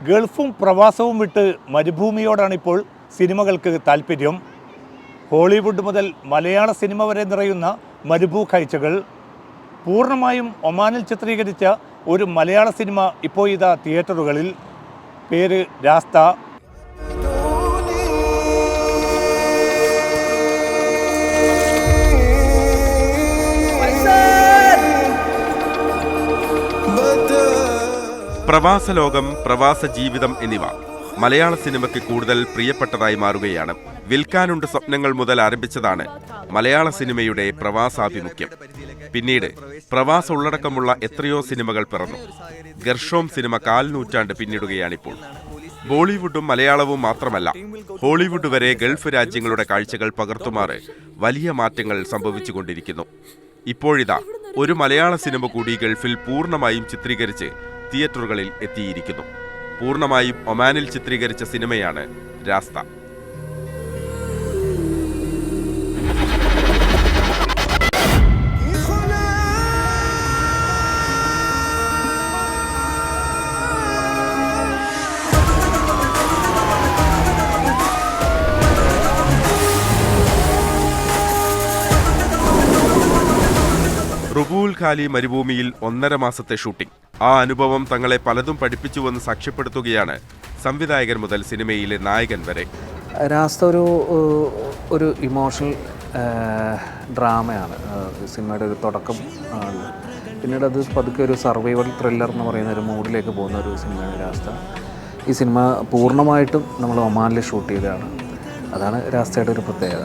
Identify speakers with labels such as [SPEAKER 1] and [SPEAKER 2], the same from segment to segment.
[SPEAKER 1] ഗൾഫും പ്രവാസവും വിട്ട് മരുഭൂമിയോടാണിപ്പോൾ സിനിമകൾക്ക് താല്പര്യം. ഹോളിവുഡ് മുതൽ മലയാള സിനിമ വരെ നിറയുന്ന മരുഭൂ കാഴ്ചകൾ. പൂർണ്ണമായും ഒമാനിൽ ചിത്രീകരിച്ച ഒരു മലയാള സിനിമ ഇപ്പോൾ ഇതാ തിയേറ്ററുകളിൽ. പേര് രാസ്ത.
[SPEAKER 2] പ്രവാസ ലോകം, പ്രവാസ ജീവിതം എന്നിവ മലയാള സിനിമയ്ക്ക് കൂടുതൽ പ്രിയപ്പെട്ടതായി മാറുകയാണ്. വിൽക്കാനുണ്ട് സ്വപ്നങ്ങൾ മുതൽ ആരംഭിച്ചതാണ് മലയാള സിനിമയുടെ പ്രവാസാഭിമുഖ്യം. പിന്നീട് പ്രവാസ ഉള്ളടക്കമുള്ള എത്രയോ സിനിമകൾ പിറന്നു. ഗർഷോം സിനിമ 4 നൂറ്റാണ്ട് പിന്നിടുകയാണിപ്പോൾ. ബോളിവുഡും മലയാളവും മാത്രമല്ല, ഹോളിവുഡ് വരെ ഗൾഫ് രാജ്യങ്ങളുടെ കാഴ്ചകൾ പകർത്തുമാറ് വലിയ മാറ്റങ്ങൾ സംഭവിച്ചുകൊണ്ടിരിക്കുന്നു. ഇപ്പോഴിതാ ഒരു മലയാള സിനിമ കൂടി ഗൾഫിൽ പൂർണ്ണമായും ചിത്രീകരിച്ച് തിയേറ്ററുകളിൽ എത്തിയിരിക്കുന്നു. പൂർണ്ണമായും ഒമാനിൽ ചിത്രീകരിച്ച സിനിമയാണ് രാസ്ത. റുബൂൽ ഖാലി മരുഭൂമിയിൽ 1.5 മാസത്തെ ഷൂട്ടിംഗ്. ആ അനുഭവം തങ്ങളെ പലതും പഠിപ്പിച്ചുവെന്ന് സാക്ഷ്യപ്പെടുത്തുകയാണ് സംവിധായകൻ മുതൽ സിനിമയിലെ നായകൻ വരെ.
[SPEAKER 3] രാസ്ത ഒരു ഇമോഷണൽ ഡ്രാമയാണ്. സിനിമയുടെ ഒരു തുടക്കം ആണ്. പിന്നീട് അത് പതുക്കെ ഒരു സർവൈവൽ ത്രില്ലർ എന്ന് പറയുന്ന ഒരു മൂഡിലേക്ക് പോകുന്ന ഒരു സിനിമയാണ് രാസ്ത. ഈ സിനിമ പൂർണ്ണമായിട്ടും നമ്മൾ ഒമാനിൽ ഷൂട്ട് ചെയ്തതാണ്. അതാണ് രാസ്തയുടെ ഒരു പ്രത്യേകത.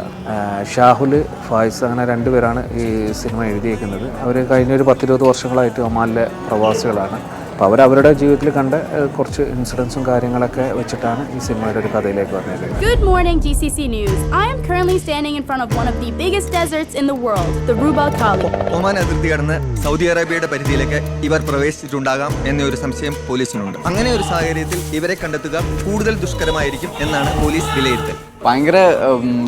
[SPEAKER 3] ഷാഹുൽ, ഫായിസ് അങ്ങനെ 2 പേരാണ് ഈ സിനിമ എഴുതിയേക്കുന്നത്. അവർ കഴിഞ്ഞൊരു 10-20 വർഷങ്ങളായിട്ട് ഒമാനിലെ പ്രവാസികളാണ്. അപ്പോൾ അവരവരുടെ ജീവിതത്തിൽ കണ്ട കുറച്ച് ഇൻസിഡൻസും കാര്യങ്ങളൊക്കെ വെച്ചിട്ടാണ് ഈ സിനിമയുടെ ഒരു കഥയിലേക്ക് വന്നത്.
[SPEAKER 4] Good morning GCC News. I am currently standing in front of one of the biggest deserts in the world, the Rub al Khali.
[SPEAKER 5] Oman അതിർത്തി കടന്ന് സൗദി അറേബ്യയുടെ പരിധിയിലേക്ക് ഇവർ പ്രവേശിച്ചിട്ടുണ്ടാകാം എന്നൊരു സംശയം പോലീസിനുണ്ട്. അങ്ങനെ ഒരു സാഹചര്യത്തിൽ ഇവരെ കണ്ടെത്തുക കൂടുതൽ ദുഷ്കരമായിരിക്കും എന്നാണ് പോലീസ് വിലയിരുത്തൽ.
[SPEAKER 6] ഭയങ്കര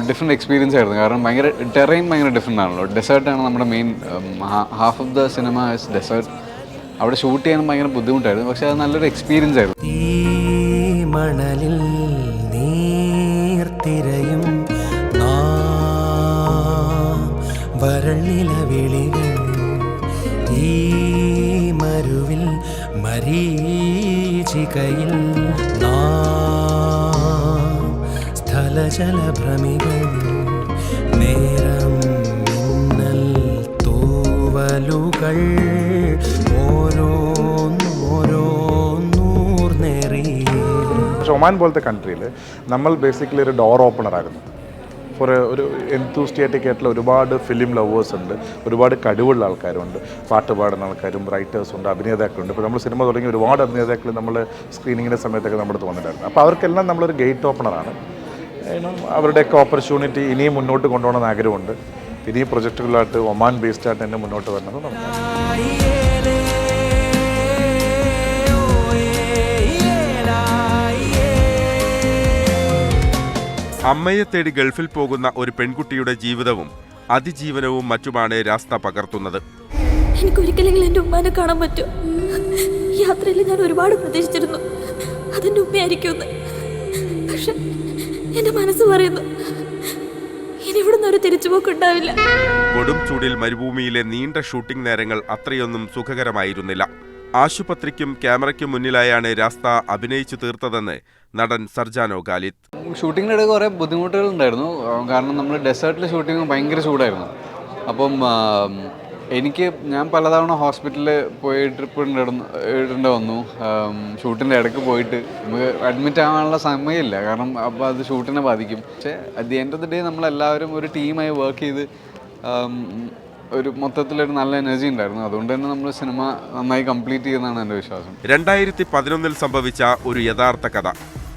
[SPEAKER 6] ഡിഫറെൻറ്റ് എക്സ്പീരിയൻസ് ആയിരുന്നു. കാരണം ഭയങ്കര ടെറൈൻ ഭയങ്കര ഡിഫറെൻ്റ് ആണല്ലോ. ഡെസേർട്ടാണ് നമ്മുടെ main, half of the cinema is desert. അവിടെ ഷൂട്ട് ചെയ്യാൻ ഭയങ്കര ബുദ്ധിമുട്ടായിരുന്നു. പക്ഷെ അത് നല്ലൊരു എക്സ്പീരിയൻസ് ആയിരുന്നു.
[SPEAKER 7] ഈ മണലിൽ നീർത്തിരയും വരൾനിലവിളികൾ, ഈ മരുവിൽ മരീചികയിൽ സ്ഥലജലഭ്രമികൾ, നേരം മിന്നൽ തൂവലുകൾ,
[SPEAKER 8] ഒമാൻ പോലത്തെ കൺട്രിയിൽ നമ്മൾ ബേസിക്കലി ഒരു ഡോർ ഓപ്പണർ ആയിരുന്നു ഫോർ ഒരു എൻതൂസ്റ്റിയാറ്റിക് ആയിട്ടുള്ള ഒരുപാട് ഫിലിം ലവേഴ്സ് ഉണ്ട്, ഒരുപാട് കഴിവുള്ള ആൾക്കാരുണ്ട്, പാട്ട് പാടുന്ന ആൾക്കാരും റൈറ്റേഴ്സുണ്ട്, അഭിനേതാക്കളുണ്ട്. ഇപ്പോൾ നമ്മൾ സിനിമ തുടങ്ങി ഒരുപാട് അഭിനേതാക്കൾ നമ്മൾ സ്ക്രീനിങ്ങിൻ്റെ സമയത്തൊക്കെ നമ്മുടെ തോന്നിയിട്ടുണ്ടായിരുന്നു. അപ്പോൾ അവർക്കെല്ലാം നമ്മളൊരു ഗേറ്റ് ഓപ്പണറാണ്. അവരുടെയൊക്കെ ഓപ്പർച്യൂണിറ്റി ഇനിയും മുന്നോട്ട് കൊണ്ടുപോകണമെന്ന് ആഗ്രഹമുണ്ട്. ഇനിയും പ്രൊജക്റ്റുകളായിട്ട് ഒമാൻ ബേസ്ഡ് ആയിട്ട് തന്നെ മുന്നോട്ട് വരുന്നത് നമുക്ക്.
[SPEAKER 2] അമ്മയെ തേടി ഗൾഫിൽ പോകുന്ന ഒരു പെൺകുട്ടിയുടെ ജീവിതവും അതിജീവനവും മറ്റുമാണ് രാസ്ത പകർത്തുന്നത്.
[SPEAKER 9] എനിക്കൊരിക്കലെങ്കിലും എൻ്റെ ഉമ്മാനെ കാണാൻ പറ്റും. യാത്രയിൽ ഞാൻ ഒരുപാട് പ്രതീക്ഷിച്ചിരുന്നു അതെൻ്റെ ഉമ്മയായിരിക്കുമെന്ന്. പക്ഷെ എൻ്റെ മനസ്സ് പറയുന്നു ഇനി ഇവിടുന്ന് ഒരു തിരിച്ചുപോക്കുണ്ടാവില്ല.
[SPEAKER 2] കൊടും ചൂടിൽ മരുഭൂമിയിലെ നീണ്ട ഷൂട്ടിംഗ് നേരങ്ങൾ അത്രയൊന്നും സുഖകരമായിരുന്നില്ല. ആശുപത്രിക്കും ക്യാമറയ്ക്കും മുന്നിലായാണ് രാസ്ത അഭിനയിച്ചു തീർത്തതെന്ന് നടൻ സർജാനോ ഖാലിദ്.
[SPEAKER 6] ഷൂട്ടിങ്ങിനിടെ കുറേ ബുദ്ധിമുട്ടുകൾ ഉണ്ടായിരുന്നു. കാരണം നമ്മൾ ഡെസേർട്ടിൽ ഷൂട്ടിങ് ഭയങ്കര ചൂടായിരുന്നു. അപ്പം ഞാൻ പലതവണ ഹോസ്പിറ്റലിൽ പോയി ട്രിപ്പ് ഇടേണ്ടി വന്നു. ഷൂട്ടിൻ്റെ ഇടയ്ക്ക് പോയിട്ട് നമുക്ക് അഡ്മിറ്റ് ആവാനുള്ള സമയമില്ല. കാരണം അപ്പോൾ അത് ഷൂട്ടിനെ ബാധിക്കും. പക്ഷേ at the end of the day നമ്മളെല്ലാവരും ഒരു ടീമായി വർക്ക് ചെയ്ത് ഒരു മൊത്തത്തിലൊരു നല്ല എനർജി ഉണ്ടായിരുന്നു. അതുകൊണ്ട് തന്നെ നമ്മൾ സിനിമ നന്നായി കംപ്ലീറ്റ് ചെയ്യുന്നതാണ് എൻ്റെ വിശ്വാസം.
[SPEAKER 2] 2011 സംഭവിച്ച ഒരു യഥാർത്ഥ കഥ,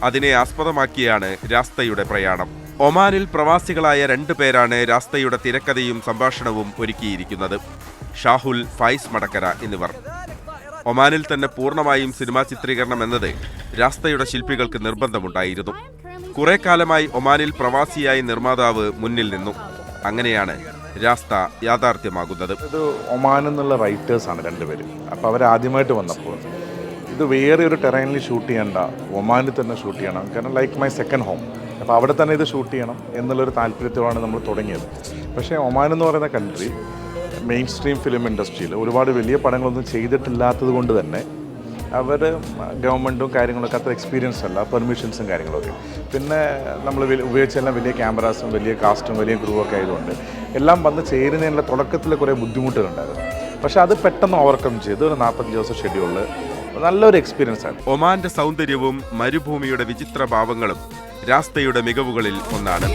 [SPEAKER 2] അതിനെ ആസ്പദമാക്കിയാണ് രാസ്തയുടെ പ്രയാണം. ഒമാനിൽ പ്രവാസികളായ 2 പേരാണ് രാസ്തയുടെ തിരക്കഥയും സംഭാഷണവും ഒരുക്കിയിരിക്കുന്നത്. ഷാഹുൽ, ഫായിസ് മടക്കര എന്നിവർ. ഒമാനിൽ തന്നെ പൂർണ്ണമായും സിനിമാ ചിത്രീകരണം എന്നത് രാസ്തയുടെ ശില്പികൾക്ക് നിർബന്ധമുണ്ടായിരുന്നു. കുറെ കാലമായി ഒമാനിൽ പ്രവാസിയായി നിർമ്മാതാവ് മുന്നിൽ നിന്നു. അങ്ങനെയാണ് രാസ്ത യാഥാർത്ഥ്യമാകുന്നത്.
[SPEAKER 8] ഇത് ഒമാൻ എന്നുള്ള റൈറ്റേഴ്സാണ് 2 പേര്. അപ്പോൾ അവരാദ്യമായിട്ട് വന്നപ്പോൾ ഇത് വേറെ ഒരു ടെറൈനിൽ ഷൂട്ട് ചെയ്യേണ്ട, ഒമാനിൽ തന്നെ ഷൂട്ട് ചെയ്യണം, കാരണം ലൈക്ക് മൈ സെക്കൻഡ് ഹോം. അപ്പോൾ അവിടെ തന്നെ ഇത് ഷൂട്ട് ചെയ്യണം എന്നുള്ളൊരു താല്പര്യത്തോടാണ് നമ്മൾ തുടങ്ങിയത്. പക്ഷേ ഒമാൻ എന്ന് പറയുന്ന കൺട്രി മെയിൻ സ്ട്രീം ഫിലിം ഇൻഡസ്ട്രിയിൽ ഒരുപാട് വലിയ പടങ്ങളൊന്നും ചെയ്തിട്ടില്ലാത്തത് കൊണ്ട് തന്നെ അവർ ഗവൺമെൻറ്റും കാര്യങ്ങളൊക്കെ അത്ര എക്സ്പീരിയൻസ് അല്ല, പെർമിഷൻസും കാര്യങ്ങളൊക്കെ. പിന്നെ നമ്മൾ ഉപയോഗിച്ചെല്ലാം വലിയ ക്യാമറാസും വലിയ കാസ്റ്റും വലിയ ക്രൂ ഒക്കെ ആയതുകൊണ്ട് എല്ലാം വന്ന് ചേരുന്നതിനുള്ള തുടക്കത്തിൽ കുറേ ബുദ്ധിമുട്ടുകളുണ്ടായിരുന്നു. പക്ഷേ അത് പെട്ടെന്ന് ഓവർകം ചെയ്ത് ഒരു 45 ദിവസം ഷെഡ്യൂളിൽ നല്ലൊരു എക്സ്പീരിയൻസ് ആണ്.
[SPEAKER 2] ഒമാന്റെ സൗന്ദര്യവും മരുഭൂമിയുടെ വിചിത്ര ഭാവങ്ങളും രാസ്തയുടെ മികവുകളിൽ ഒന്നാണ്.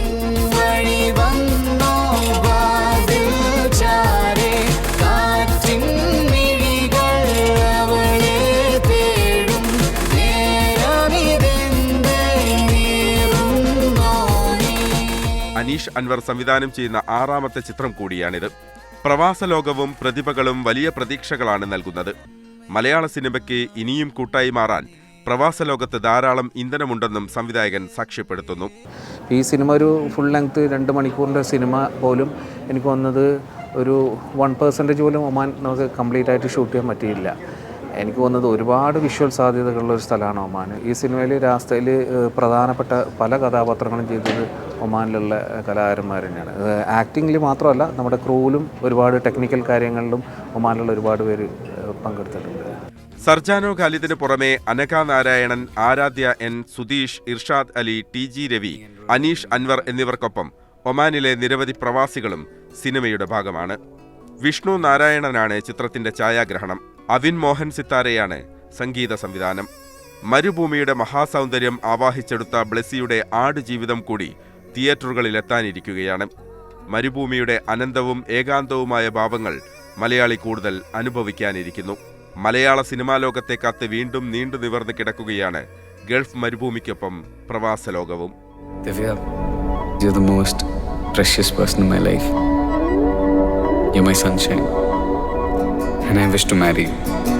[SPEAKER 2] അനീഷ് അൻവർ സംവിധാനം ചെയ്യുന്ന 6ാമത്തെ ചിത്രം കൂടിയാണിത്. പ്രവാസ ലോകവും പ്രതിഭകളും വലിയ പ്രതീക്ഷകളാണ് നൽകുന്നത്. മലയാള സിനിമയ്ക്ക് ഇനിയും കൂട്ടായി മാറാൻ പ്രവാസ ലോകത്ത് ധാരാളം ഇന്ധനമുണ്ടെന്നും സംവിധായകൻ സാക്ഷ്യപ്പെടുത്തുന്നു.
[SPEAKER 3] ഈ സിനിമ ഒരു ഫുൾ ലെങ്ത് 2 മണിക്കൂറിൻ്റെ സിനിമ പോലും എനിക്ക് വന്നത് ഒരു 1% പോലും ഒമാൻ നമുക്ക് കംപ്ലീറ്റ് ആയിട്ട് ഷൂട്ട് ചെയ്യാൻ പറ്റിയില്ല. എനിക്ക് തോന്നുന്നത് ഒരുപാട് വിഷ്വൽ സാധ്യതകളുള്ള ഒരു സ്ഥലമാണ് ഒമാൻ. ഈ സിനിമയിൽ രാസ്തയിൽ പ്രധാനപ്പെട്ട പല കഥാപാത്രങ്ങളും ചെയ്തത് ഒമാനിലുള്ള കലാകാരന്മാർ തന്നെയാണ്. ആക്ടിങ്ങിൽ മാത്രമല്ല, നമ്മുടെ ക്രൂവിലും ഒരുപാട് ടെക്നിക്കൽ കാര്യങ്ങളിലും ഒമാനിലുള്ള ഒരുപാട് പേര് പങ്കെടുത്തിട്ടുണ്ട്.
[SPEAKER 2] സർജാനോ ഖാലിദിന് പുറമെ അനഘ നാരായണൻ, ആരാധ്യ എൻ, സുധീഷ്, ഇർഷാദ് അലി, TG രവി, അനീഷ് അൻവർ എന്നിവർക്കൊപ്പം ഒമാനിലെ നിരവധി പ്രവാസികളും സിനിമയുടെ ഭാഗമാണ്. വിഷ്ണു നാരായണനാണ് ചിത്രത്തിന്റെ ഛായാഗ്രഹണം. അവിൻ മോഹൻ സിത്താരയാണ് സംഗീത സംവിധാനം. മരുഭൂമിയുടെ മഹാസൗന്ദര്യം ആവാഹിച്ചെടുത്ത ബ്ലെസ്സിയുടെ ആടുജീവിതം കൂടി തിയേറ്ററുകളിൽ എത്താനിരിക്കുകയാണ്. മരുഭൂമിയുടെ അനന്തവും ഏകാന്തവുമായ ഭാവങ്ങൾ മലയാളി കൂടുതൽ അനുഭവിക്കാനിരിക്കുന്നു. മലയാള സിനിമാ ലോകത്തെ കാത്ത് വീണ്ടും നീണ്ടു നിവർന്ന് കിടക്കുകയാണ് ഗൾഫ് മരുഭൂമിക്കൊപ്പം പ്രവാസ ലോകവും.
[SPEAKER 10] Divya, you're the most precious person in my life. You're my sunshine. And I wish to marry you.